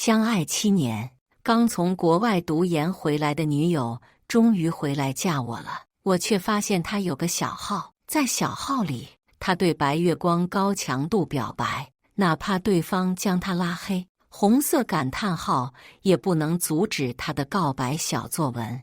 相爱7年，刚从国外读研回来的女友终于回来嫁我了。我却发现她有个小号，在小号里，她对白月光高强度表白，哪怕对方将她拉黑，红色感叹号也不能阻止她的告白小作文。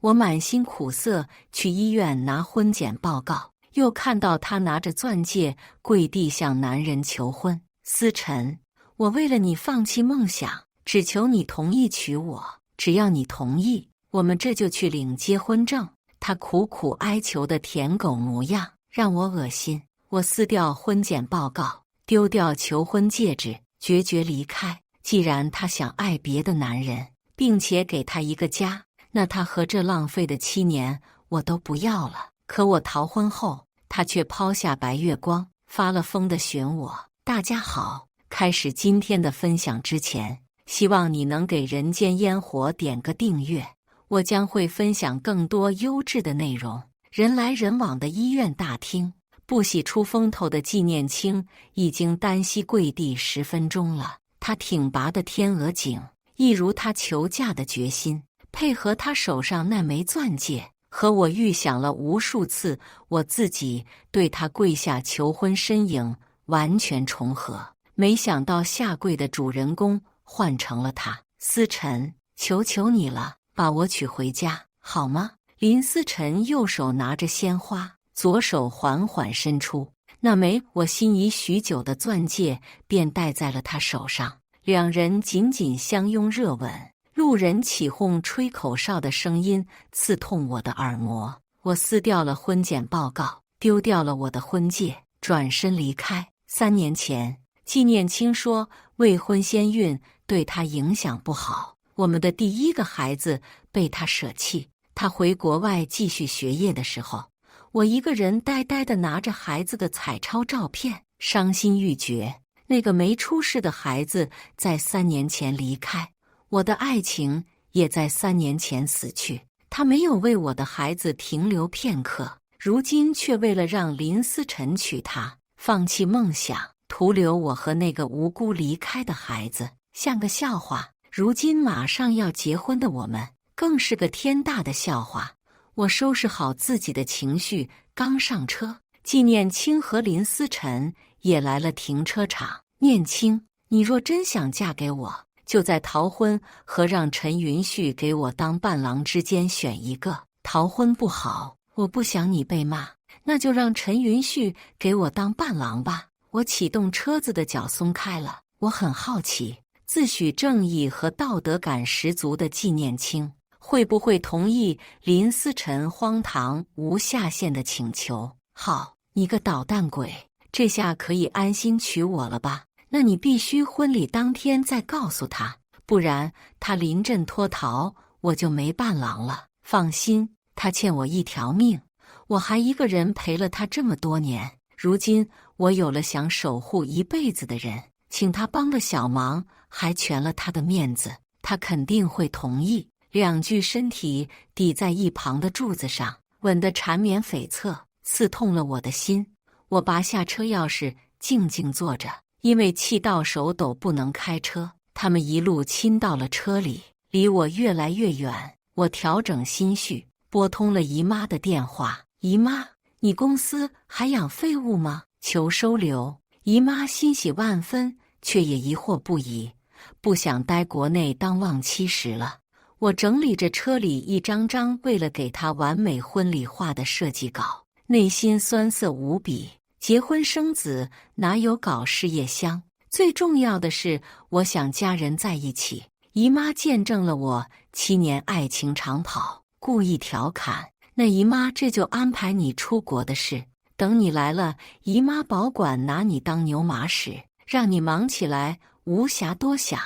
我满心苦涩去医院拿婚检报告，又看到她拿着钻戒跪地向男人求婚。思辰，我为了你放弃梦想，只求你同意娶我，只要你同意，我们这就去领结婚证。他苦苦哀求的舔狗模样让我恶心。我撕掉婚检报告，丢掉求婚戒指，决绝离开。既然他想爱别的男人，并且给他一个家，那他和这浪费的7年我都不要了。可我逃婚后，他却抛下白月光，发了疯的选我。大家好，开始今天的分享之前，希望你能给人间烟火点个订阅，我将会分享更多优质的内容。人来人往的医院大厅，不喜出风头的纪念清已经单膝跪地10分钟了。他挺拔的天鹅颈，一如他求嫁的决心，配合他手上那枚钻戒，和我预想了无数次我自己对他跪下求婚身影完全重合。没想到下跪的主人公换成了他。思辰，求求你了，把我娶回家好吗？林思辰右手拿着鲜花，左手缓缓伸出，那枚我心仪许久的钻戒便戴在了他手上。两人紧紧相拥热吻，路人起哄吹口哨的声音刺痛我的耳膜。我撕掉了婚检报告，丢掉了我的婚戒，转身离开。3年前，纪念清说未婚先孕对他影响不好，我们的第一个孩子被他舍弃。他回国外继续学业的时候，我一个人呆呆地拿着孩子的彩超照片，伤心欲绝。那个没出世的孩子在3年前离开，我的爱情也在3年前死去。他没有为我的孩子停留片刻，如今却为了让林思辰娶她，放弃梦想，徒留我和那个无辜离开的孩子，像个笑话。如今马上要结婚的我们，更是个天大的笑话。我收拾好自己的情绪，刚上车，纪念清和林思辰也来了停车场。念清，你若真想嫁给我，就在逃婚和让陈云旭给我当伴郎之间选一个。逃婚不好，我不想你被骂，那就让陈云旭给我当伴郎吧。我启动车子的脚松开了，我很好奇，自诩正义和道德感十足的纪念清会不会同意林思辰荒唐无下限的请求。好，你个捣蛋鬼，这下可以安心娶我了吧？那你必须婚礼当天再告诉他，不然他临阵脱逃，我就没伴郎了。放心，他欠我一条命，我还一个人陪了他这么多年，如今我有了想守护一辈子的人，请他帮个小忙，还全了他的面子，他肯定会同意。2具身体抵在一旁的柱子上，吻得缠绵悱恻，刺痛了我的心。我拔下车钥匙，静静坐着，因为气到手抖不能开车。他们一路亲到了车里，离我越来越远。我调整心绪，拨通了姨妈的电话。姨妈，你公司还养废物吗？求收留。姨妈欣喜万分，却也疑惑不已，不想待国内当忘妻时了。我整理着车里一张张为了给她完美婚礼画的设计稿，内心酸涩无比。结婚生子哪有搞事业香？最重要的是，我想家人在一起。姨妈见证了我7年爱情长跑，故意调侃：那姨妈这就安排你出国的事，等你来了，姨妈保管拿你当牛马使，让你忙起来无暇多想。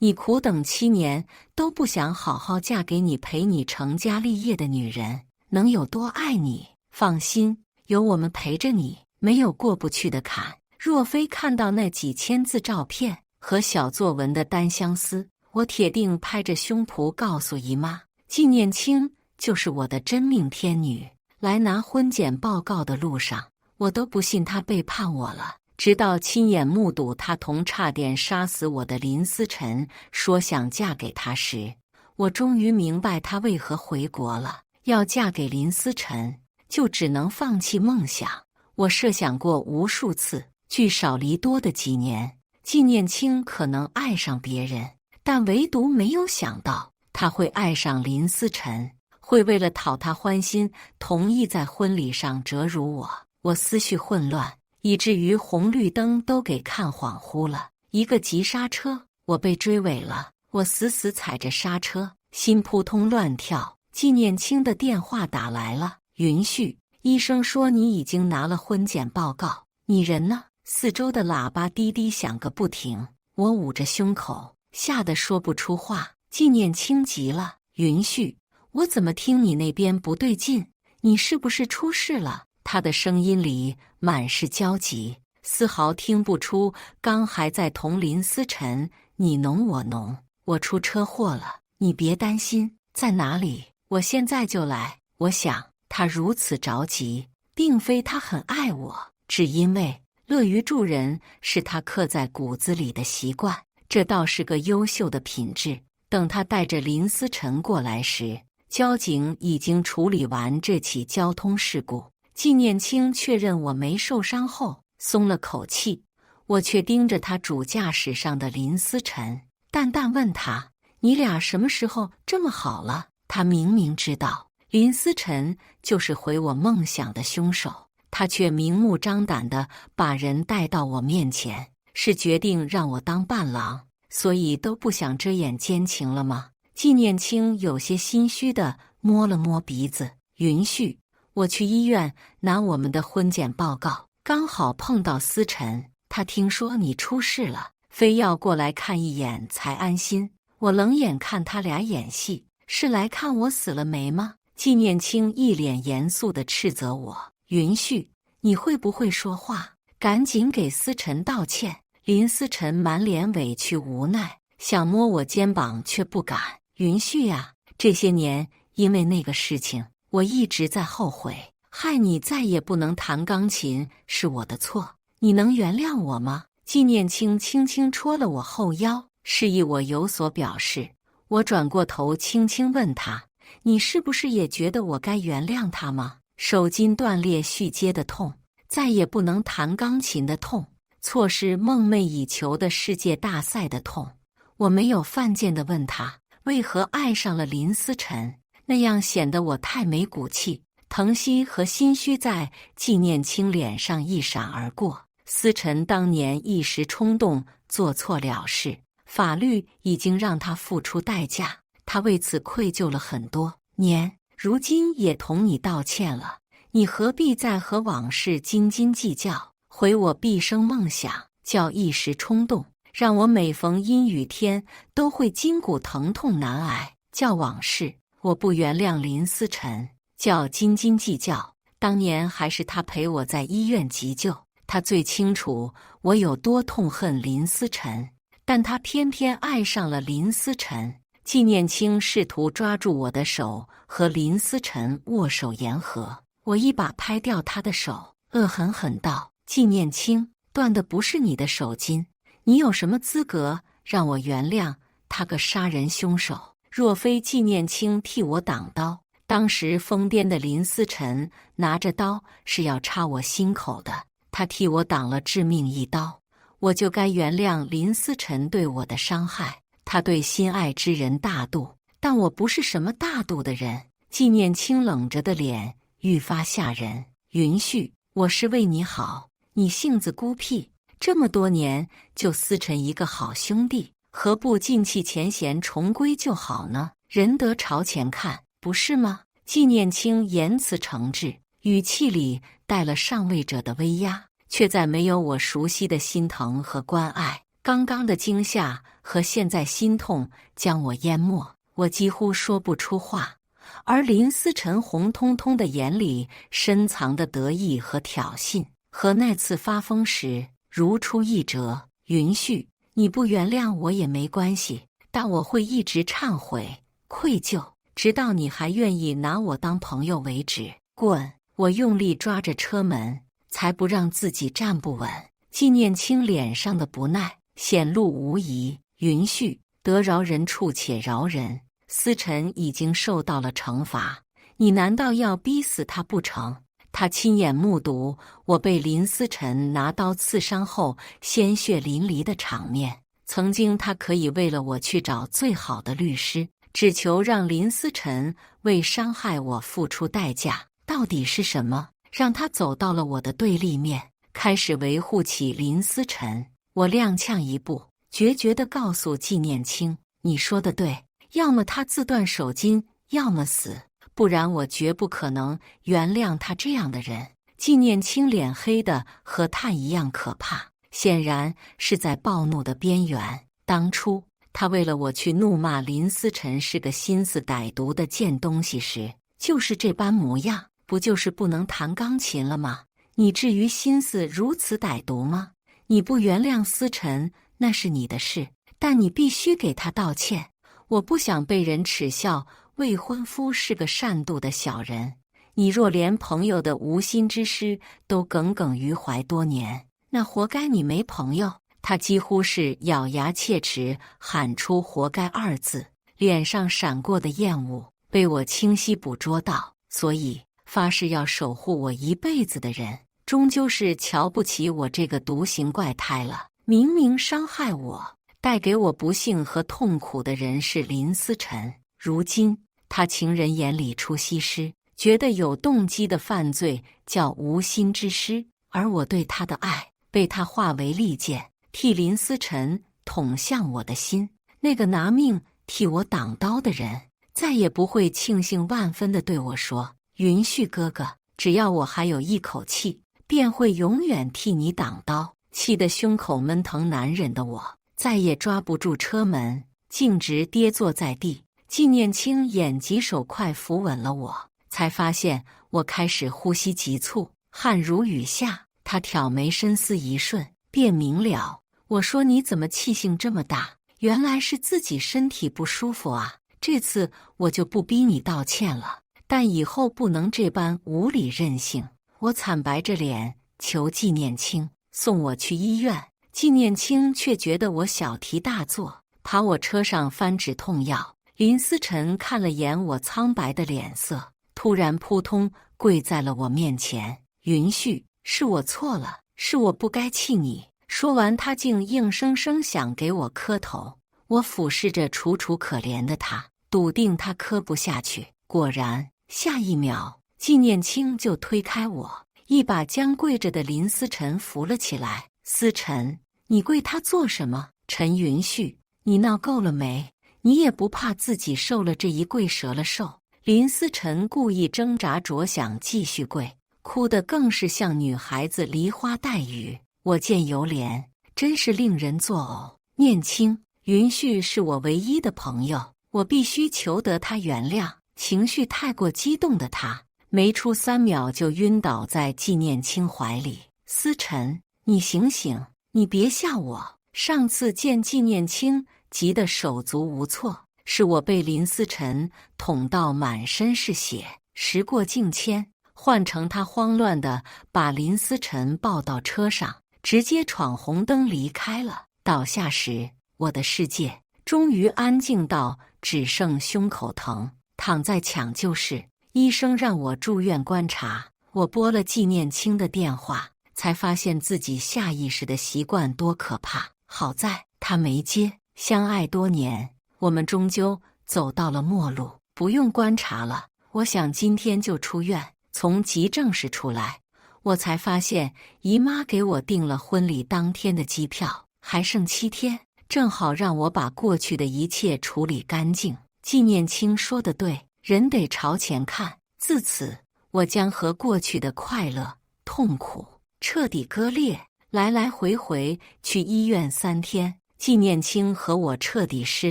你苦等7年都不想好好嫁给你陪你成家立业的女人，能有多爱你？放心，有我们陪着你，没有过不去的坎。若非看到那几千字照片和小作文的单相思，我铁定拍着胸脯告诉姨妈，纪念清就是我的真命天女。来拿婚检报告的路上，我都不信她背叛我了。直到亲眼目睹他同差点杀死我的林思辰说想嫁给他时，我终于明白他为何回国了。要嫁给林思辰，就只能放弃梦想。我设想过无数次，聚少离多的几年，纪念清可能爱上别人，但唯独没有想到他会爱上林思辰，会为了讨他欢心，同意在婚礼上折辱我。我思绪混乱，以至于红绿灯都给看恍惚了。一个急刹车，我被追尾了。我死死踩着刹车，心扑通乱跳。纪念清的电话打来了，云旭，医生说你已经拿了婚检报告，你人呢？四周的喇叭滴滴响个不停，我捂着胸口，吓得说不出话。纪念清急了，云旭，我怎么听你那边不对劲？你是不是出事了？他的声音里满是焦急，丝毫听不出刚还在同林思辰你侬我侬。我出车祸了，你别担心，在哪里？我现在就来。我想他如此着急，并非他很爱我，只因为乐于助人是他刻在骨子里的习惯，这倒是个优秀的品质。等他带着林思辰过来时，交警已经处理完这起交通事故。纪念清确认我没受伤后，松了口气。我却盯着他主驾驶上的林思辰，淡淡问他：“你俩什么时候这么好了？”他明明知道林思辰就是毁我梦想的凶手，他却明目张胆地把人带到我面前，是决定让我当伴郎，所以都不想遮掩奸情了吗？纪念清有些心虚地摸了摸鼻子，云旭，我去医院拿我们的婚检报告，刚好碰到思辰，他听说你出事了，非要过来看一眼才安心。我冷眼看他俩演戏，是来看我死了没吗？纪念清一脸严肃地斥责我：“云旭，你会不会说话？赶紧给思辰道歉！”林思辰满脸委屈无奈，想摸我肩膀却不敢。云旭呀，这些年因为那个事情，我一直在后悔，害你再也不能弹钢琴是我的错，你能原谅我吗？纪念清轻轻戳了我后腰，示意我有所表示。我转过头轻轻问他：“你是不是也觉得我该原谅他吗？手筋断裂续接的痛，再也不能弹钢琴的痛，错失梦寐以求的世界大赛的痛。”我没有犯贱地问他为何爱上了林思辰，那样显得我太没骨气。疼惜和心虚在纪念清脸上一闪而过。思辰当年一时冲动，做错了事，法律已经让他付出代价，他为此愧疚了很多年，如今也同你道歉了，你何必再和往事斤斤计较，毁我毕生梦想，叫一时冲动，让我每逢阴雨天都会筋骨疼痛难挨，叫往事。我不原谅林思辰，叫斤斤计较。当年还是他陪我在医院急救，他最清楚我有多痛恨林思辰，但他偏偏爱上了林思辰。纪念清试图抓住我的手，和林思辰握手言和。我一把拍掉他的手，恶狠狠道：“纪念清，断的不是你的手筋，你有什么资格让我原谅他个杀人凶手？若非纪念清替我挡刀，当时疯癫的林思辰拿着刀是要插我心口的，他替我挡了致命一刀，我就该原谅林思辰对我的伤害。他对心爱之人大度，但我不是什么大度的人。”纪念清冷着的脸愈发吓人。云旭，我是为你好，你性子孤僻，这么多年就思辰一个好兄弟，何不尽弃前嫌，重归就好呢？人得朝前看，不是吗？纪念清言辞诚挚，语气里带了上位者的威压，却在没有我熟悉的心疼和关爱。刚刚的惊吓和现在心痛将我淹没，我几乎说不出话。而林思辰红彤彤的眼里深藏的得意和挑衅，和那次发疯时如出一辙。云旭，你不原谅我也没关系，但我会一直忏悔、愧疚，直到你还愿意拿我当朋友为止。滚！我用力抓着车门，才不让自己站不稳。纪念卿脸上的不耐显露无遗。云旭，得饶人处且饶人，思辰已经受到了惩罚，你难道要逼死他不成？他亲眼目睹我被林思辰拿刀刺伤后鲜血淋漓的场面。曾经他可以为了我去找最好的律师，只求让林思辰为伤害我付出代价。到底是什么让他走到了我的对立面，开始维护起林思辰？我踉跄一步，决绝地告诉纪念卿，你说的对，要么他自断手筋，要么死，不然我绝不可能原谅他这样的人。纪念卿脸黑的和炭一样可怕，显然是在暴怒的边缘。当初他为了我去怒骂林思辰是个心思歹毒的贱东西时，就是这般模样，不就是不能弹钢琴了吗？你至于心思如此歹毒吗？你不原谅思辰，那是你的事，但你必须给他道歉。我不想被人耻笑未婚夫是个善妒的小人。你若连朋友的无心之失都耿耿于怀多年，那活该你没朋友。他几乎是咬牙切齿喊出活该二字，脸上闪过的厌恶被我清晰捕捉到。所以发誓要守护我一辈子的人，终究是瞧不起我这个独行怪胎了。明明伤害我、带给我不幸和痛苦的人是林思辰，如今他情人眼里出西施，觉得有动机的犯罪叫无心之失，而我对他的爱被他化为利剑，替林思辰捅向我的心。那个拿命替我挡刀的人，再也不会庆幸万分地对我说，云旭哥哥，只要我还有一口气，便会永远替你挡刀。气得胸口闷疼难忍的我，再也抓不住车门，径直跌坐在地。纪念卿眼疾手快扶稳了我，才发现我开始呼吸急促，汗如雨下。他挑眉深思一瞬，便明了。我说你怎么气性这么大？原来是自己身体不舒服啊。这次我就不逼你道歉了，但以后不能这般无理任性。我惨白着脸求纪念卿送我去医院。纪念卿却觉得我小题大做，爬我车上翻止痛药。林思辰看了眼我苍白的脸色，突然扑通跪在了我面前。云旭，是我错了，是我不该气你。说完，他竟硬生生想给我磕头。我俯视着楚楚可怜的他，笃定他磕不下去。果然，下一秒，纪念卿就推开我，一把将跪着的林思辰扶了起来。思辰，你跪他做什么？陈云旭，你闹够了没？你也不怕自己受了这一跪折了寿？林思辰故意挣扎着想继续跪，哭得更是像女孩子梨花带雨。我见犹怜，真是令人作呕。念卿，云旭是我唯一的朋友，我必须求得他原谅。情绪太过激动的他，没出3秒就晕倒在纪念卿怀里。思辰，你醒醒，你别吓我。上次见纪念卿急得手足无措，是我被林思辰捅到满身是血。时过境迁，换成他慌乱地把林思辰抱到车上，直接闯红灯离开了。倒下时，我的世界终于安静到只剩胸口疼，躺在抢救室，医生让我住院观察。我拨了纪念卿的电话，才发现自己下意识的习惯多可怕。好在他没接。相爱多年，我们终究走到了末路，不用观察了。我想今天就出院。从急症室出来，我才发现姨妈给我订了婚礼当天的机票，还剩7天，正好让我把过去的一切处理干净。纪念卿说的对，人得朝前看。自此，我将和过去的快乐、痛苦彻底割裂。来来回回去医院3天，纪念卿和我彻底失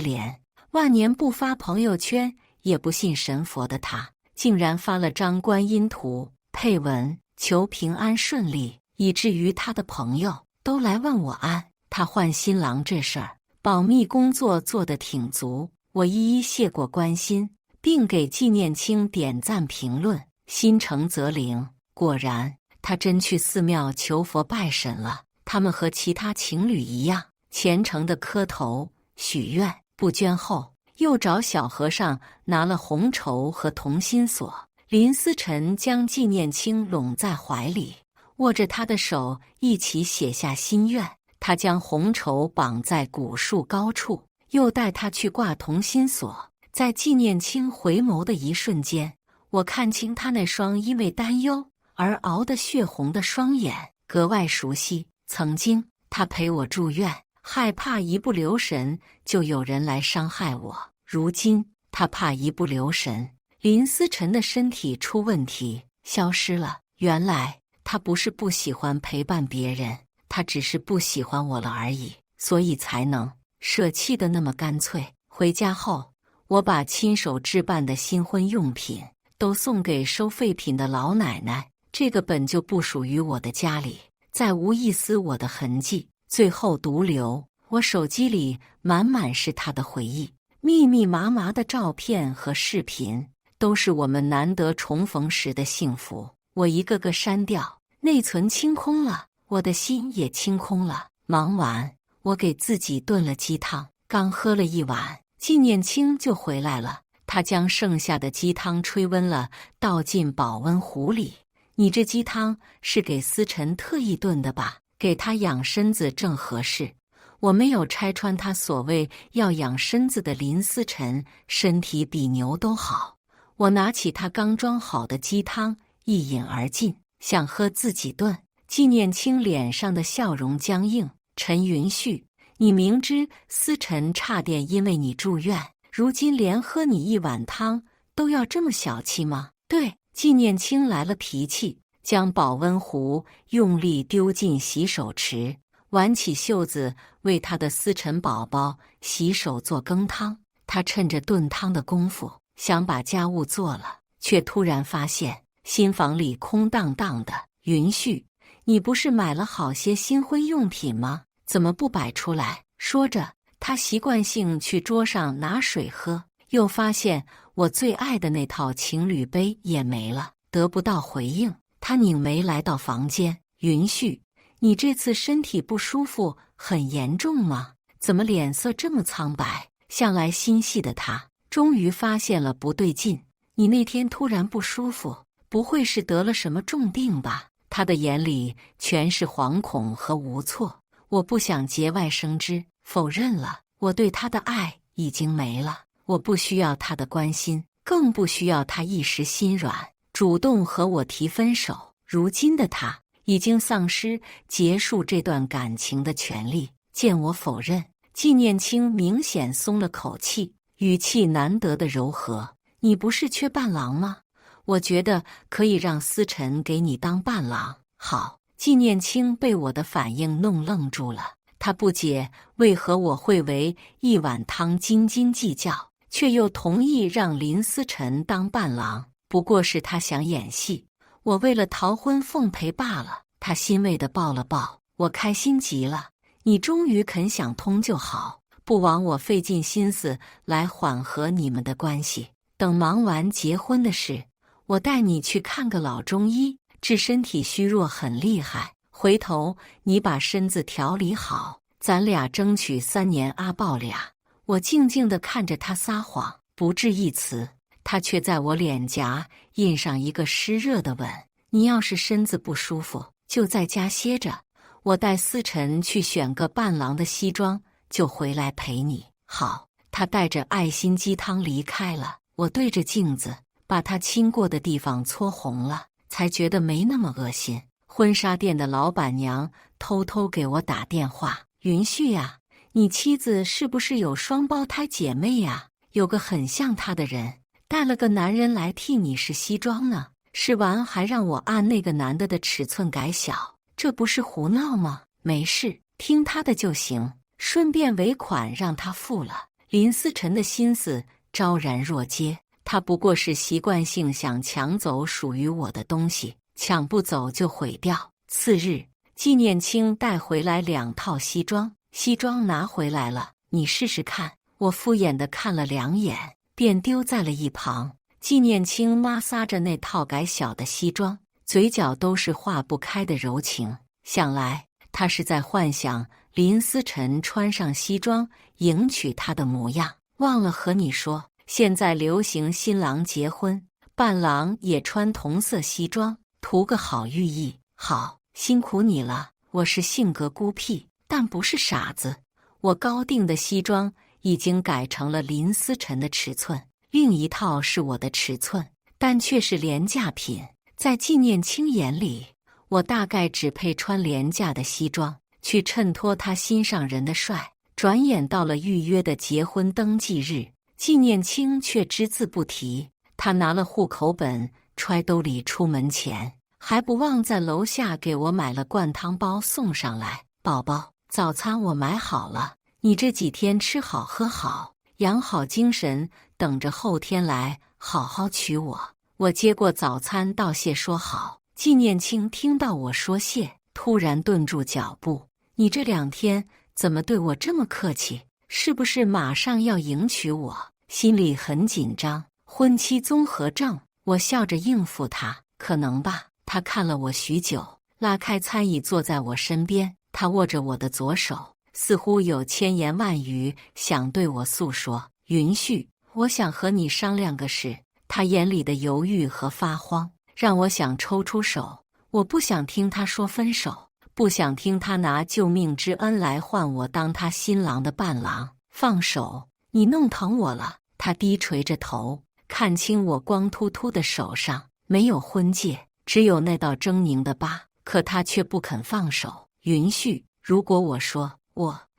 联。万年不发朋友圈也不信神佛的他，竟然发了张观音图，配文求平安顺利，以至于他的朋友都来问我安。他换新郎这事儿，保密工作做得挺足，我一一谢过关心，并给纪念卿点赞评论，心诚则灵。果然，他真去寺庙求佛拜神了。他们和其他情侣一样，虔诚地磕头许愿，不捐后，又找小和尚拿了红绸和同心锁。林思辰将纪念清拢在怀里，握着他的手一起写下心愿。他将红绸绑在古树高处，又带他去挂同心锁。在纪念清回眸的一瞬间，我看清他那双因为担忧而熬得血红的双眼，格外熟悉。曾经他陪我住院，害怕一不留神就有人来伤害我。如今他怕一不留神，林思辰的身体出问题，消失了。原来他不是不喜欢陪伴别人，他只是不喜欢我了而已，所以才能舍弃的那么干脆。回家后，我把亲手置办的新婚用品都送给收废品的老奶奶。这个本就不属于我的家里，再无一丝我的痕迹，最后独留我手机里满满是她的回忆，密密麻麻的照片和视频，都是我们难得重逢时的幸福。我一个个删掉，内存清空了，我的心也清空了。忙完，我给自己炖了鸡汤，刚喝了一碗，纪念清就回来了。他将剩下的鸡汤吹温了，倒进保温壶里。你这鸡汤是给思辰特意炖的吧？给他养身子正合适。我没有拆穿他所谓要养身子的林思辰，身体比牛都好。我拿起他刚装好的鸡汤，一饮而尽，想喝自己炖。纪念清脸上的笑容僵硬。陈云旭，你明知思辰差点因为你住院，如今连喝你一碗汤都要这么小气吗？对，纪念清来了脾气，将保温壶用力丢进洗手池，挽起袖子为他的思辰宝宝洗手做羹汤。他趁着炖汤的功夫想把家务做了，却突然发现新房里空荡荡的。云旭，你不是买了好些新婚用品吗？怎么不摆出来？说着，他习惯性去桌上拿水喝，又发现我最爱的那套情侣杯也没了。得不到回应，他拧眉来到房间。云旭，你这次身体不舒服很严重吗？怎么脸色这么苍白？向来心细的他终于发现了不对劲。你那天突然不舒服，不会是得了什么重病吧？他的眼里全是惶恐和无措。我不想节外生枝，否认了。我对他的爱已经没了，我不需要他的关心，更不需要他一时心软主动和我提分手。如今的他已经丧失结束这段感情的权利。见我否认，纪念清明显松了口气，语气难得的柔和。你不是缺伴郎吗？我觉得可以让思辰给你当伴郎。好。纪念清被我的反应弄愣住了，他不解为何我会为一碗汤斤斤计较，却又同意让林思辰当伴郎。不过是他想演戏，我为了逃婚奉陪罢了。他欣慰地抱了抱我，开心极了。你终于肯想通就好，不枉我费尽心思来缓和你们的关系。等忙完结婚的事，我带你去看个老中医，治身体虚弱很厉害。回头你把身子调理好，咱俩争取3年阿抱俩。我静静地看着他撒谎，不置一词。他却在我脸颊印上一个湿热的吻。你要是身子不舒服，就在家歇着，我带思辰去选个伴郎的西装，就回来陪你。好。他带着爱心鸡汤离开了。我对着镜子把他亲过的地方搓红了，才觉得没那么恶心。婚纱店的老板娘偷偷给我打电话：云旭呀，你妻子是不是有双胞胎姐妹呀？有个很像她的人，带了个男人来替你试西装呢。试完还让我按那个男的尺寸改小，这不是胡闹吗？没事，听他的就行，顺便尾款让他付了。林思辰的心思昭然若揭，他不过是习惯性想抢走属于我的东西，抢不走就毁掉。次日，纪念清带回来2套西装，西装拿回来了，你试试看。我敷衍地看了2眼，便丢在了一旁。纪念清摩挲着那套改小的西装，嘴角都是化不开的柔情。想来他是在幻想林思辰穿上西装迎娶她的模样。忘了和你说，现在流行新郎结婚，伴郎也穿同色西装，图个好寓意。好，辛苦你了。我是性格孤僻，但不是傻子。我高定的西装已经改成了林思辰的尺寸，另一套是我的尺寸，但却是廉价品。在纪念清眼里，我大概只配穿廉价的西装，去衬托他心上人的帅。转眼到了预约的结婚登记日，纪念清却只字不提。他拿了户口本揣兜里出门前，还不忘在楼下给我买了灌汤包送上来。宝宝，早餐我买好了，你这几天吃好喝好，养好精神，等着后天来好好娶我。我接过早餐道谢说好。纪念清听到我说谢，突然顿住脚步。你这2天怎么对我这么客气？是不是马上要迎娶我？心里很紧张。婚期综合症，我笑着应付他。可能吧。他看了我许久，拉开餐椅坐在我身边。他握着我的左手，似乎有千言万语想对我诉说。云旭，我想和你商量个事。他眼里的犹豫和发慌，让我想抽出手。我不想听他说分手，不想听他拿救命之恩来换我当他新郎的伴郎。放手，你弄疼我了。他低垂着头，看清我光秃秃的手上没有婚戒，只有那道狰狞的疤，可他却不肯放手。云旭，如果我说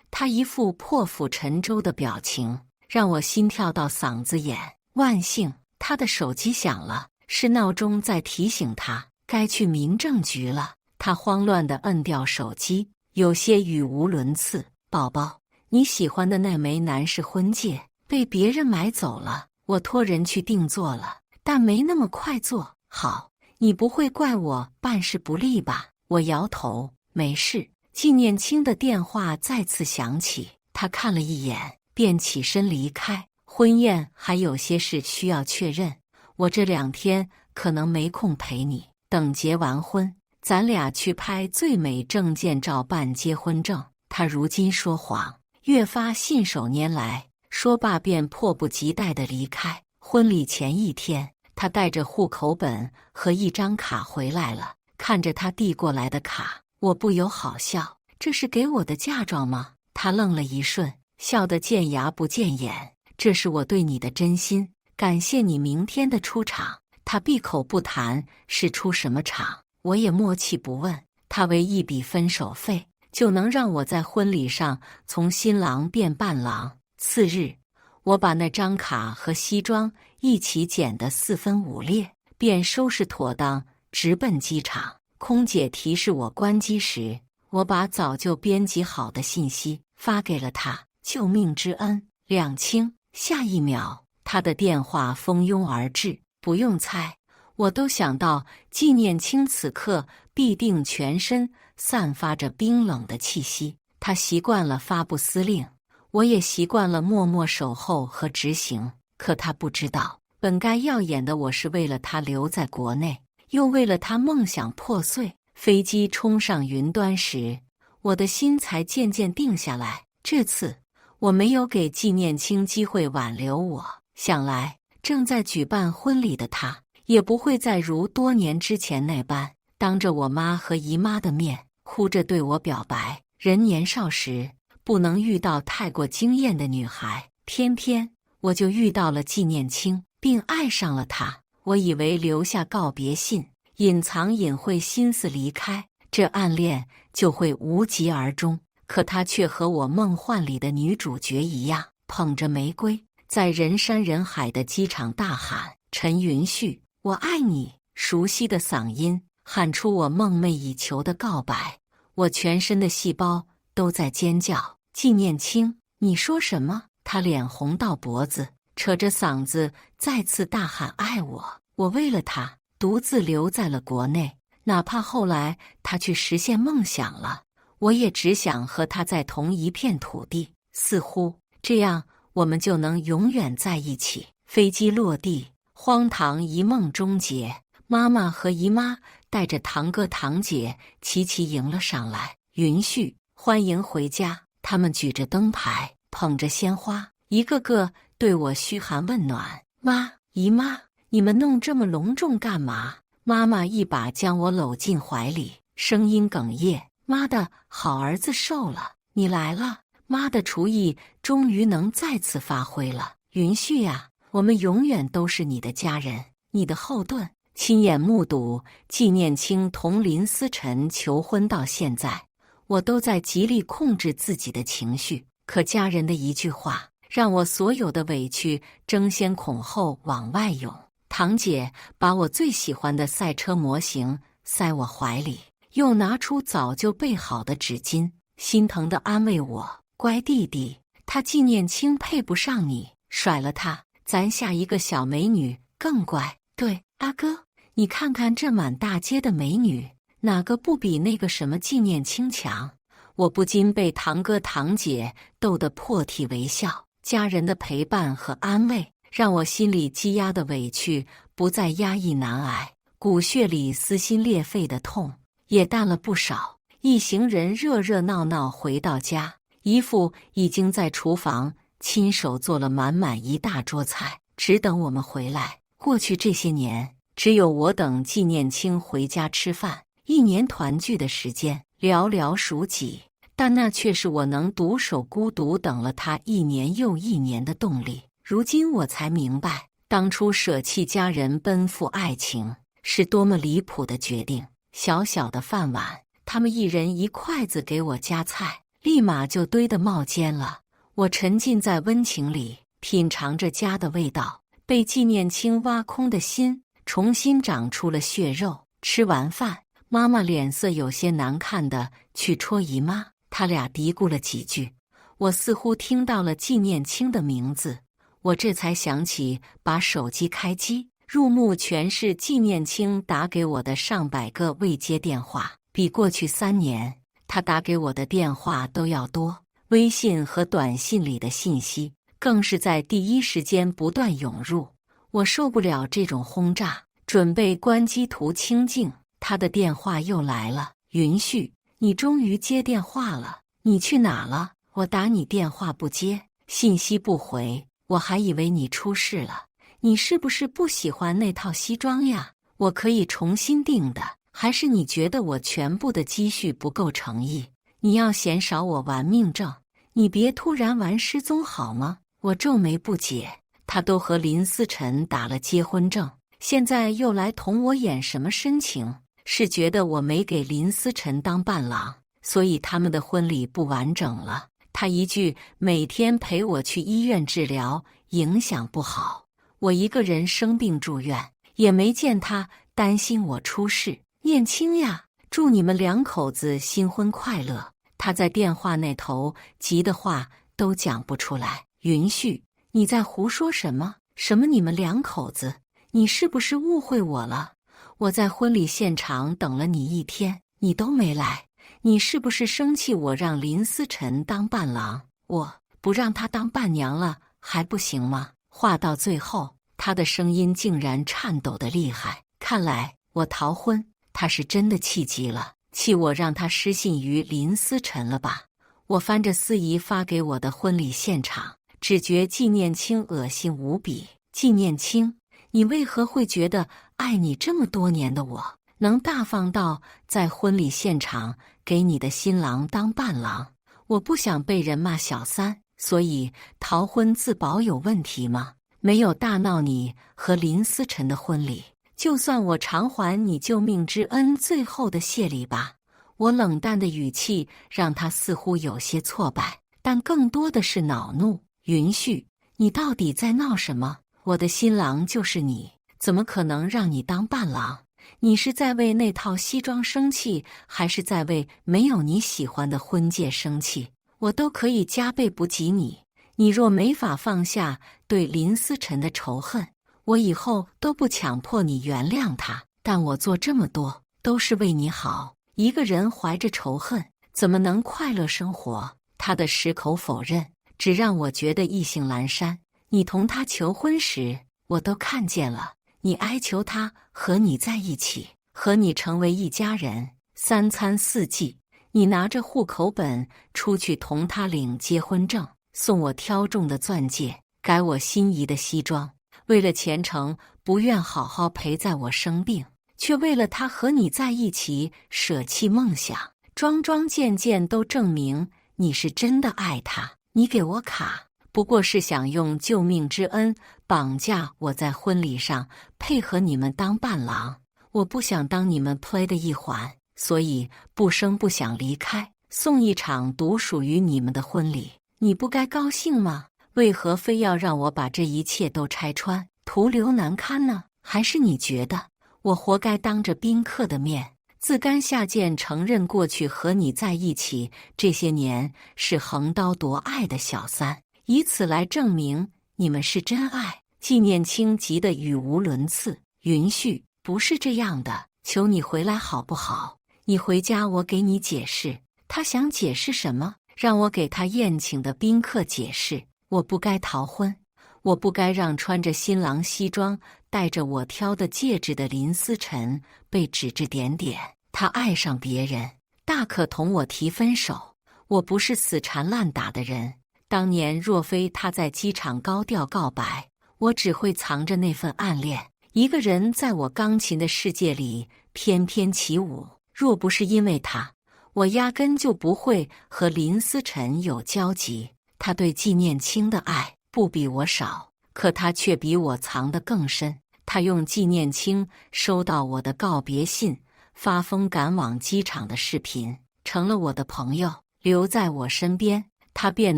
他一副破釜沉舟的表情，让我心跳到嗓子眼。万幸，他的手机响了，是闹钟在提醒他该去民政局了。他慌乱地摁掉手机，有些语无伦次。宝宝，你喜欢的那枚男士婚戒被别人买走了，我托人去定做了，但没那么快做好。你不会怪我办事不力吧？我摇头，没事。纪念清的电话再次响起，他看了一眼，便起身离开。婚宴还有些事需要确认，我这2天可能没空陪你。等结完婚，咱俩去拍最美证件照办结婚证。他如今说谎，越发信手拈来。说罢便迫不及待地离开。婚礼前1天，他带着户口本和一张卡回来了。看着他递过来的卡，我不由好笑。这是给我的嫁妆吗？他愣了一瞬，笑得见牙不见眼。这是我对你的真心，感谢你明天的出场。他闭口不谈是出什么场，我也默契不问。他为一笔分手费，就能让我在婚礼上从新郎变伴郎。次日，我把那张卡和西装一起剪得4分5裂，便收拾妥当，直奔机场。空姐提示我关机时，我把早就编辑好的信息发给了他。救命之恩，两清。下一秒，他的电话蜂拥而至。不用猜，我都想到纪念清此刻必定全身散发着冰冷的气息。他习惯了发布司令，我也习惯了默默守候和执行。可他不知道，本该耀眼的我是为了他留在国内，又为了他梦想破碎。飞机冲上云端时，我的心才渐渐定下来。这次我没有给纪念清机会挽留我，想来正在举办婚礼的他，也不会再如多年之前那般，当着我妈和姨妈的面，哭着对我表白。人年少时不能遇到太过惊艳的女孩，偏偏我就遇到了纪念清，并爱上了她。我以为留下告别信，隐藏隐晦心思离开，这暗恋就会无疾而终。可她却和我梦幻里的女主角一样，捧着玫瑰，在人山人海的机场大喊：“陈云旭，我爱你！”熟悉的嗓音喊出我梦寐以求的告白，我全身的细胞都在尖叫。纪念清，你说什么？他脸红到脖子，扯着嗓子再次大喊爱我。我为了他独自留在了国内，哪怕后来他去实现梦想了，我也只想和他在同一片土地，似乎这样我们就能永远在一起。飞机落地，荒唐一梦终结。妈妈和姨妈带着堂哥堂姐齐齐迎了上来。云絮，欢迎回家。他们举着灯牌，捧着鲜花，一个个对我嘘寒问暖。妈，姨妈，你们弄这么隆重干嘛？妈妈一把将我搂进怀里，声音哽咽：妈的好儿子瘦了，你来了，妈的厨艺终于能再次发挥了。云絮呀，我们永远都是你的家人，你的后盾。亲眼目睹纪念清同林思辰求婚到现在，我都在极力控制自己的情绪，可家人的一句话，让我所有的委屈争先恐后往外涌。堂姐把我最喜欢的赛车模型塞我怀里，又拿出早就备好的纸巾，心疼地安慰我：乖弟弟，他纪念清配不上你，甩了他，咱下一个小美女更乖。对，阿哥，你看看这满大街的美女，哪个不比那个什么纪念清强？我不禁被堂哥堂姐逗得破涕为笑。家人的陪伴和安慰，让我心里积压的委屈不再压抑难挨，骨血里撕心裂肺的痛也淡了不少。一行人热热闹闹回到家，姨父已经在厨房亲手做了满满一大桌菜，只等我们回来。过去这些年，只有我等纪念清回家吃饭，一年团聚的时间寥寥数几，但那却是我能独守孤独等了他一年又一年的动力。如今我才明白，当初舍弃家人奔赴爱情是多么离谱的决定。小小的饭碗，他们一人一筷子给我夹菜，立马就堆得冒尖了。我沉浸在温情里，品尝着家的味道，被纪念清挖空的心重新长出了血肉。吃完饭，妈妈脸色有些难看的去戳姨妈，他俩嘀咕了几句，我似乎听到了纪念清的名字。我这才想起把手机开机，入目全是纪念清打给我的上百个未接电话，比过去3年他打给我的电话都要多。微信和短信里的信息更是在第一时间不断涌入，我受不了这种轰炸，准备关机图清静。他的电话又来了：云絮，你终于接电话了，你去哪了？我打你电话不接，信息不回，我还以为你出事了。你是不是不喜欢那套西装呀？我可以重新订的。还是你觉得我全部的积蓄不够诚意？你要嫌少我玩命挣，你别突然玩失踪好吗？我皱眉不解，他都和林思辰打了结婚证，现在又来同我演什么深情？是觉得我没给林思辰当伴郎，所以他们的婚礼不完整了。他一句每天陪我去医院治疗，影响不好。我一个人生病住院，也没见他担心我出事。念清呀，祝你们两口子新婚快乐。他在电话那头急的话都讲不出来。云絮，你在胡说什么？什么你们两口子？你是不是误会我了？我在婚礼现场等了你1天，你都没来，你是不是生气我让林思辰当伴郎？我不让他当伴娘了还不行吗？话到最后，他的声音竟然颤抖得厉害。看来我逃婚，他是真的气急了，气我让他失信于林思辰了吧？我翻着司仪发给我的婚礼现场，只觉纪念清恶心无比。纪念清，你为何会觉得爱你这么多年的我，能大方到在婚礼现场给你的新郎当伴郎？我不想被人骂小三，所以逃婚自保有问题吗？没有大闹你和林思辰的婚礼，就算我偿还你救命之恩最后的谢礼吧。我冷淡的语气让他似乎有些挫败，但更多的是恼怒。云絮，你到底在闹什么？我的新郎就是你，怎么可能让你当伴郎？你是在为那套西装生气，还是在为没有你喜欢的婚戒生气？我都可以加倍不及你。你若没法放下对林思辰的仇恨，我以后都不强迫你原谅他。但我做这么多都是为你好。一个人怀着仇恨，怎么能快乐生活？他的矢口否认，只让我觉得意兴阑珊。你同他求婚时，我都看见了，你哀求他和你在一起，和你成为一家人，3餐4季。你拿着户口本出去同他领结婚证，送我挑中的钻戒，改我心仪的西装。为了前程，不愿好好陪在我生病，却为了他和你在一起舍弃梦想。桩桩件件都证明你是真的爱他。你给我卡，不过是想用救命之恩绑架我在婚礼上配合你们当伴郎。我不想当你们 play 的一环，所以不声不响离开，送一场独属于你们的婚礼。你不该高兴吗？为何非要让我把这一切都拆穿，徒留难堪呢？还是你觉得我活该当着宾客的面自甘下贱，承认过去和你在一起这些年是横刀夺爱的小三，以此来证明你们是真爱？纪念清急得语无伦次。允旭，不是这样的，求你回来好不好？你回家我给你解释。他想解释什么？让我给他宴请的宾客解释。我不该逃婚，我不该让穿着新郎西装戴着我挑的戒指的林思辰被指指点点。他爱上别人，大可同我提分手。我不是死缠烂打的人。当年若非他在机场高调告白，我只会藏着那份暗恋，一个人在我钢琴的世界里翩翩起舞。若不是因为他，我压根就不会和林思辰有交集。他对纪念清的爱不比我少，可他却比我藏得更深。他用纪念清收到我的告别信，发疯赶往机场的视频，成了我的朋友，留在我身边，他便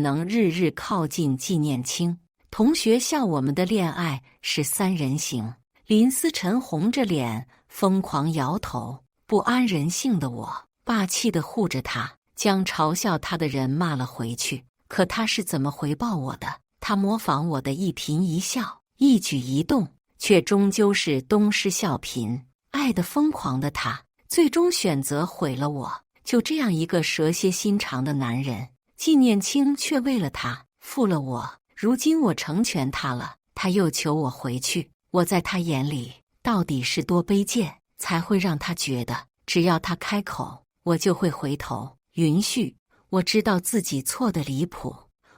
能日日靠近纪念清。同学笑我们的恋爱是三人行。林思辰红着脸疯狂摇头。不安人性的我霸气地护着他，将嘲笑他的人骂了回去。可他是怎么回报我的？他模仿我的一颦一笑，一举一动，却终究是东施效颦。爱得疯狂的他，最终选择毁了我。就这样一个蛇蝎心肠的男人，纪念清却为了他负了我。如今我成全他了，他又求我回去。我在他眼里到底是多卑贱，才会让他觉得只要他开口，我就会回头？允旭，我知道自己错得离谱，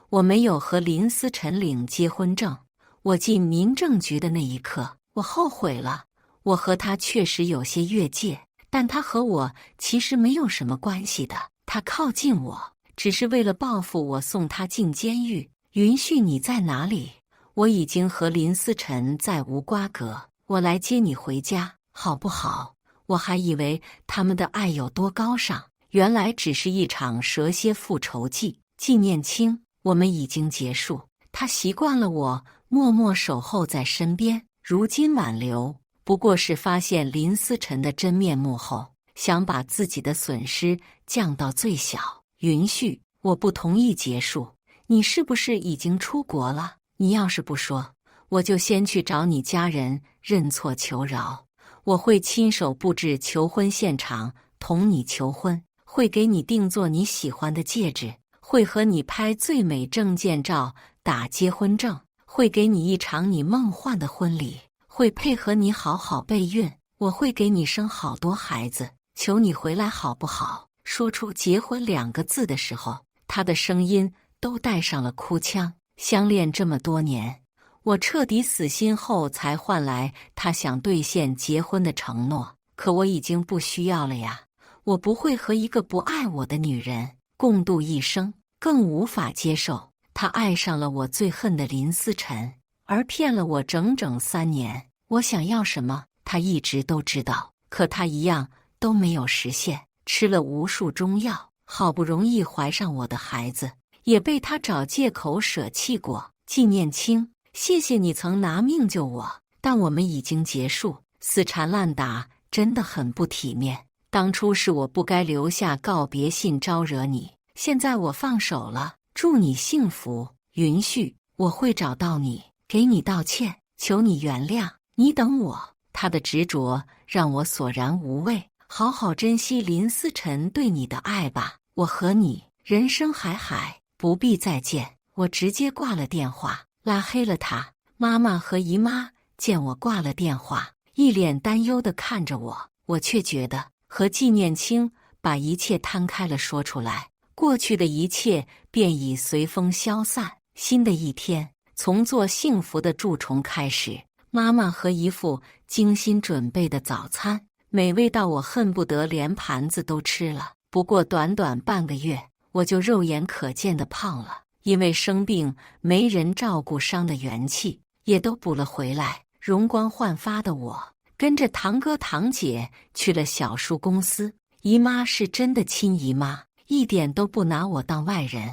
我没有和林思辰领结婚证。我进民政局的那一刻，我后悔了。我和他确实有些越界，但他和我其实没有什么关系的。他靠近我，只是为了报复我，送他进监狱。允旭，你在哪里？我已经和林思辰再无瓜葛，我来接你回家，好不好？我还以为他们的爱有多高尚，原来只是一场蛇蝎复仇记。纪念清，我们已经结束。他习惯了我默默守候在身边，如今挽留，不过是发现林思辰的真面目后，想把自己的损失降到最小。允旭，我不同意结束。你是不是已经出国了？你要是不说，我就先去找你家人认错求饶。我会亲手布置求婚现场，同你求婚，会给你定做你喜欢的戒指，会和你拍最美证件照，打结婚证，会给你一场你梦幻的婚礼，会配合你好好备孕，我会给你生好多孩子，求你回来好不好？说出结婚2个字的时候，他的声音都带上了哭腔。相恋这么多年，我彻底死心后才换来他想兑现结婚的承诺，可我已经不需要了呀。我不会和一个不爱我的女人共度一生，更无法接受他爱上了我最恨的林思辰，而骗了我整整3年。我想要什么，他一直都知道，可他一样都没有实现。吃了无数中药，好不容易怀上我的孩子，也被他找借口舍弃过。纪念清，谢谢你曾拿命救我，但我们已经结束。死缠烂打真的很不体面，当初是我不该留下告别信招惹你，现在我放手了，祝你幸福。允旭，我会找到你，给你道歉，求你原谅。你等我。他的执着让我索然无味，好好珍惜林思辰对你的爱吧。我和你人生海海，不必再见。我直接挂了电话，拉黑了他。妈妈和姨妈见我挂了电话，一脸担忧地看着我，我却觉得和纪念清把一切摊开了说出来，过去的一切便已随风消散。新的一天，从做幸福的蛀虫开始，妈妈和姨父精心准备的早餐，美味到我恨不得连盘子都吃了。不过短短半个月，我就肉眼可见的胖了，因为生病没人照顾，伤的元气也都补了回来。容光焕发的我，跟着堂哥堂姐去了小叔公司。姨妈是真的亲姨妈，一点都不拿我当外人，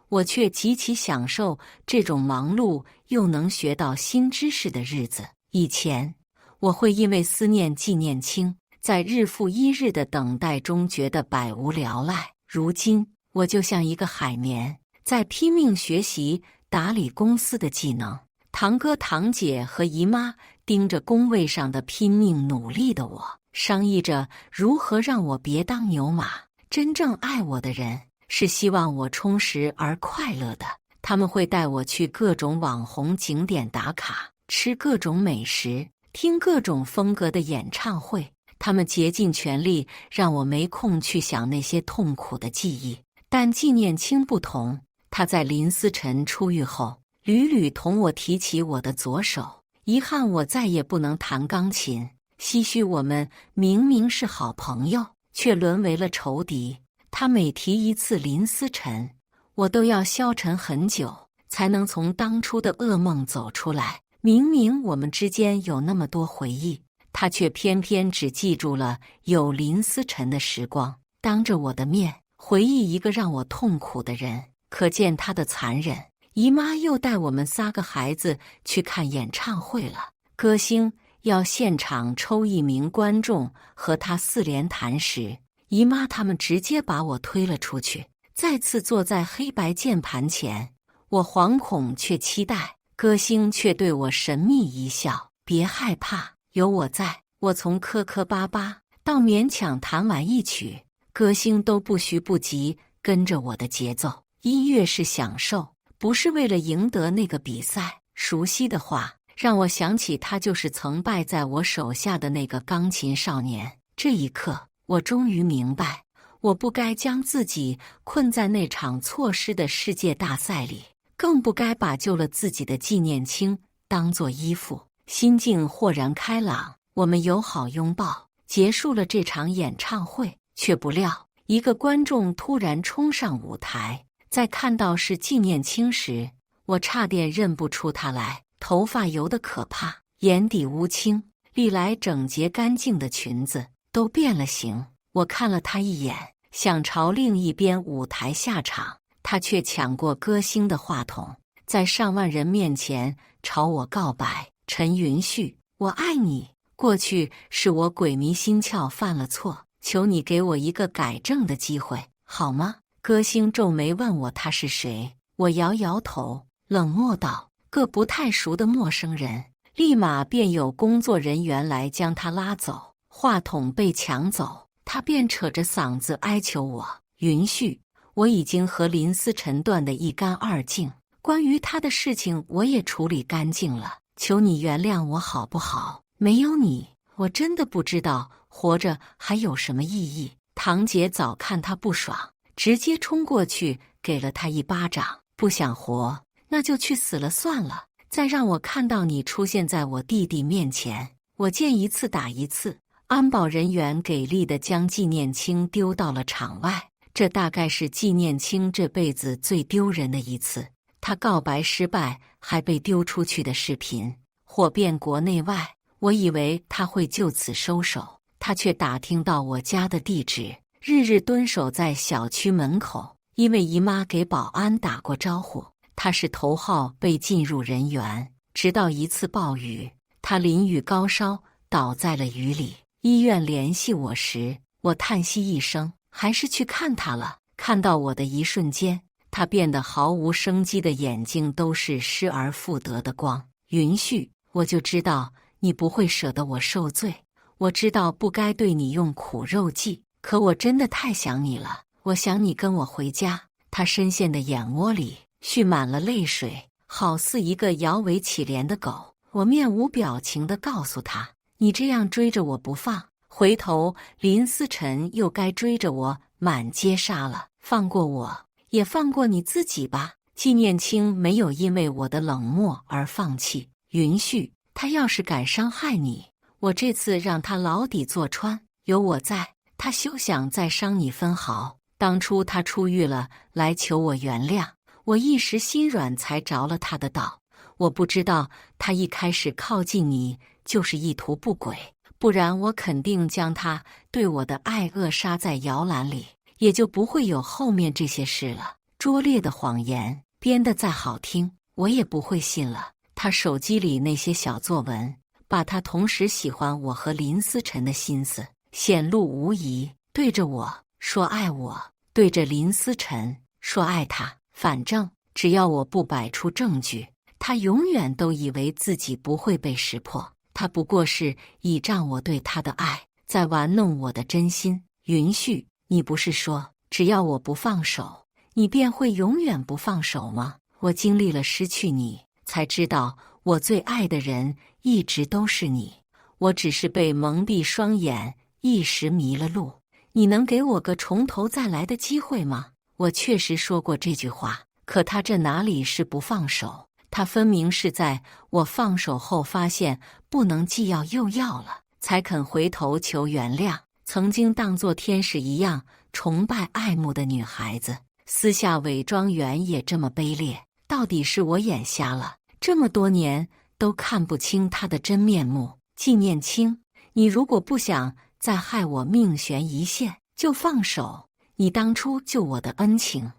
我却极其享受这种忙碌又能学到新知识的日子。以前我会因为思念纪念清，在日复一日的等待中觉得百无聊赖，如今我就像一个海绵，在拼命学习打理公司的技能。堂哥堂姐和姨妈盯着工位上的拼命努力的我，商议着如何让我别当牛马。真正爱我的人是希望我充实而快乐的，他们会带我去各种网红景点打卡，吃各种美食，听各种风格的演唱会。他们竭尽全力让我没空去想那些痛苦的记忆。但纪念清不同，他在林思辰出狱后屡屡同我提起我的左手，遗憾我再也不能弹钢琴，唏嘘我们明明是好朋友，却沦为了仇敌。他每提一次林思辰，我都要消沉很久，才能从当初的噩梦走出来。明明我们之间有那么多回忆，他却偏偏只记住了有林思辰的时光，当着我的面回忆一个让我痛苦的人，可见他的残忍。姨妈又带我们3个孩子去看演唱会了，歌星要现场抽1名观众和他4连弹时，姨妈他们直接把我推了出去，再次坐在黑白键盘前。我惶恐却期待，歌星却对我神秘一笑：别害怕，有我在。我从磕磕巴巴到勉强弹完一曲，歌星都不徐不急跟着我的节奏。音乐是享受，不是为了赢得那个比赛。熟悉的话让我想起他就是曾败在我手下的那个钢琴少年。这一刻，我终于明白，我不该将自己困在那场错失的世界大赛里，更不该把救了自己的纪念清当作依附。心境豁然开朗，我们友好拥抱，结束了这场演唱会。却不料，一个观众突然冲上舞台，在看到是纪念清时，我差点认不出他来。头发油得可怕，眼底乌青，历来整洁干净的裙子都变了形。我看了他一眼，想朝另一边舞台下场，他却抢过歌星的话筒，在上万人面前朝我告白：陈云旭，我爱你。过去是我鬼迷心窍犯了错，求你给我一个改正的机会，好吗？歌星皱眉问我他是谁，我摇摇头，冷漠道：个不太熟的陌生人。立马便有工作人员来将他拉走，话筒被抢走，他便扯着嗓子哀求我：云旭，我已经和林思辰断得一干二净，关于他的事情我也处理干净了，求你原谅我好不好？没有你，我真的不知道活着还有什么意义。堂姐早看他不爽，直接冲过去给了他一巴掌：不想活，那就去死了算了，再让我看到你出现在我弟弟面前，我见一次打一次。安保人员给力地将纪念清丢到了场外，这大概是纪念清这辈子最丢人的一次。他告白失败还被丢出去的视频火遍国内外，我以为他会就此收手，他却打听到我家的地址，日日蹲守在小区门口。因为姨妈给保安打过招呼，他是头号被进入人员。直到一次暴雨，他淋雨高烧，倒在了雨里。医院联系我时，我叹息一声，还是去看他了。看到我的一瞬间，他变得毫无生机的眼睛都是失而复得的光。云旭，我就知道你不会舍得我受罪，我知道不该对你用苦肉计，可我真的太想你了，我想你跟我回家。他深陷的眼窝里蓄满了泪水，好似一个摇尾乞怜的狗。我面无表情地告诉他：你这样追着我不放，回头林思辰又该追着我满街杀了。放过我，也放过你自己吧。纪念清没有因为我的冷漠而放弃。允许他要是敢伤害你，我这次让他牢底坐穿。有我在，他休想再伤你分毫。当初他出狱了，来求我原谅，我一时心软才着了他的道。我不知道他一开始靠近你就是意图不轨，不然我肯定将他对我的爱扼杀在摇篮里，也就不会有后面这些事了。拙劣的谎言编得再好听，我也不会信了。他手机里那些小作文，把他同时喜欢我和林思辰的心思显露无遗。对着我说爱我，对着林思辰说爱他。反正只要我不摆出证据，他永远都以为自己不会被识破。他不过是倚仗我对他的爱，在玩弄我的真心。允许你不是说只要我不放手，你便会永远不放手吗？我经历了失去你，才知道我最爱的人一直都是你。我只是被蒙蔽双眼，一时迷了路。你能给我个从头再来的机会吗？我确实说过这句话，可他这哪里是不放手？他分明是在我放手后发现不能既要又要了，才肯回头求原谅。曾经当作天使一样崇拜爱慕的女孩子，私下伪装原也这么卑劣。到底是我眼瞎了，这么多年都看不清她的真面目。纪念清，你如果不想再害我命悬一线，就放手。你当初救我的恩情，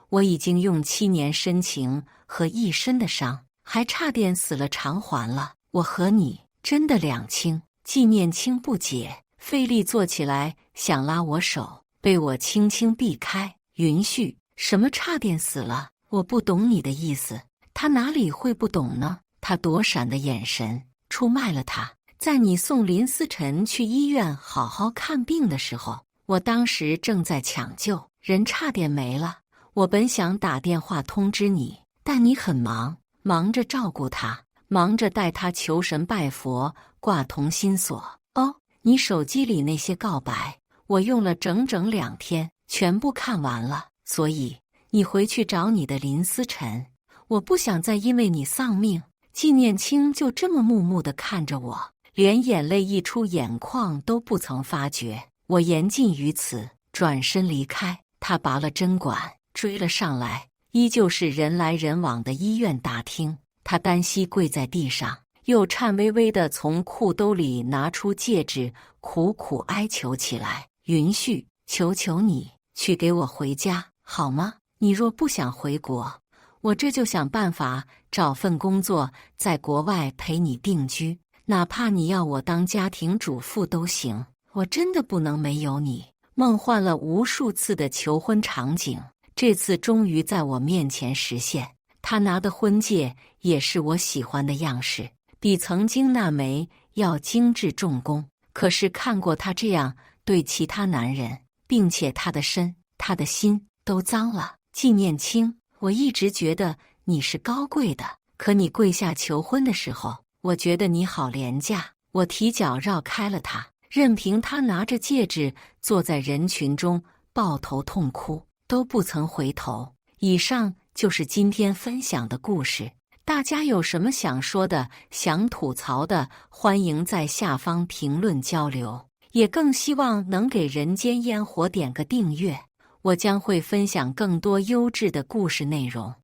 我已经用7年深情和一身的伤，还差点死了偿还了。我和你真的两清。纪念清不解，费力坐起来想拉我手，被我轻轻避开。允许什么差点死了？我不懂你的意思。他哪里会不懂呢？他躲闪的眼神出卖了他。在你送林思辰去医院好好看病的时候，我当时正在抢救，人差点没了。我本想打电话通知你，但你很忙，忙着照顾他，忙着带他求神拜佛，挂同心锁。哦，你手机里那些告白，我用了整整2天，全部看完了。所以你回去找你的林思辰，我不想再因为你丧命。纪念清就这么木木地看着我，连眼泪溢出眼眶都不曾发觉。我言尽于此，转身离开。他拔了针管，追了上来，依旧是人来人往的医院大厅。他单膝跪在地上，又颤巍巍地从裤兜里拿出戒指，苦苦哀求起来：允许，求求你，去给我回家，好吗？你若不想回国，我这就想办法找份工作，在国外陪你定居，哪怕你要我当家庭主妇都行。我真的不能没有你。梦幻了无数次的求婚场景，这次终于在我面前实现。他拿的婚戒也是我喜欢的样式，比曾经那枚要精致重工。可是看过他这样对其他男人，并且他的身、他的心都脏了。纪念清，我一直觉得你是高贵的，可你跪下求婚的时候，我觉得你好廉价。我提脚绕开了他，任凭他拿着戒指坐在人群中抱头痛哭，都不曾回头。以上就是今天分享的故事，大家有什么想说的、想吐槽的，欢迎在下方评论交流，也更希望能给人间烟火点个订阅，我将会分享更多优质的故事内容。